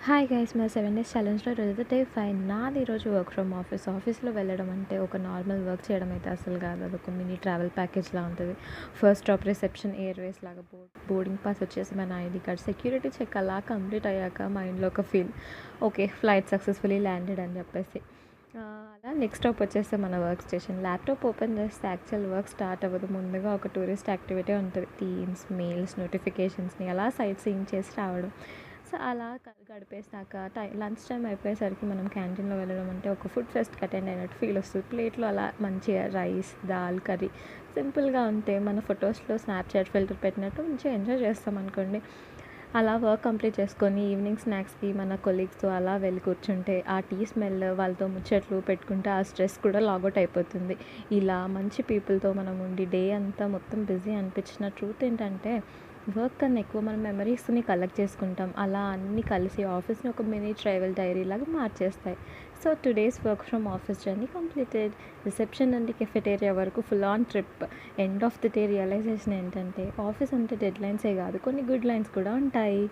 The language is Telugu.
హాయ్ గైస్ మా 7 డేస్ ఛాలెంజ్లో రోజు డే 5 నాది ఈరోజు వర్క్ ఫ్రమ్ ఆఫీస్లో వెళ్ళడం అంటే ఒక నార్మల్ వర్క్ చేయడం అయితే అసలు కాదు. అదొక మినీ ట్రావెల్ ప్యాకేజ్లా ఉంటుంది. ఫస్ట్ స్టాప్ రిసెప్షన్ ఎయిర్వేస్ లాగా బోర్డింగ్ పాస్ వచ్చేసి మన ఐడి కార్డ్ సెక్యూరిటీ చెక్ అలా కంప్లీట్ అయ్యాక మైండ్లో ఒక feel okay flight successfully landed అని చెప్పేసి అలా నెక్స్ట్ స్టాప్ వచ్చేస్తే మన వర్క్ స్టేషన్. ల్యాప్టాప్ ఓపెన్ చేస్తే యాక్చువల్ వర్క్ స్టార్ట్ అవ్వదు. ముందుగా ఒక టూరిస్ట్ యాక్టివిటీ ఉంటుంది. టీమ్స్ మెయిల్స్ నోటిఫికేషన్స్ని అలా సైట్ సీయింగ్ చేసి రావడం. సో అలా గడిపేసాక లంచ్ టైం అయిపోయేసరికి మనం క్యాంటీన్లో వెళ్ళడం అంటే ఒక ఫుడ్ ఫెస్ట్కి అటెండ్ అయినట్టు ఫీల్ వస్తుంది. ప్లేట్లో అలా మంచిగా రైస్ దాల్ కర్రీ సింపుల్గా ఉంటే మన ఫొటోస్లో స్నాప్చాట్ ఫిల్టర్ పెట్టినట్టు మంచిగా ఎంజాయ్ చేస్తాం అనుకోండి. అలా వర్క్ కంప్లీట్ చేసుకొని ఈవినింగ్ స్నాక్స్కి మన కొలీగ్స్తో అలా వెళ్ళి కూర్చుంటే ఆ టీ స్మెల్ వాళ్ళతో ముచ్చట్లు పెట్టుకుంటే ఆ స్ట్రెస్ కూడా లాగౌట్ అయిపోతుంది. ఇలా మంచి పీపుల్తో మనం ఉండి డే అంతా మొత్తం బిజీ అనిపించిన ట్రూత్ ఏంటంటే వర్క్ కన్నా ఎక్కువ మనం మెమరీస్ని కలెక్ట్ చేసుకుంటాం. అలా అన్నీ కలిసి ఆఫీస్ని ఒక మినీ ట్రావెల్ డైరీ లాగా మార్చేస్తాయి. So today's work from office journey completed. Reception నుండి కెఫెటేరియా వరకు full on trip. End of the day realization ఏంటంటే ఆఫీస్ అంటే డెడ్ లైన్సే కాదు, కొన్ని గుడ్ లైన్స్ కూడా ఉంటాయి.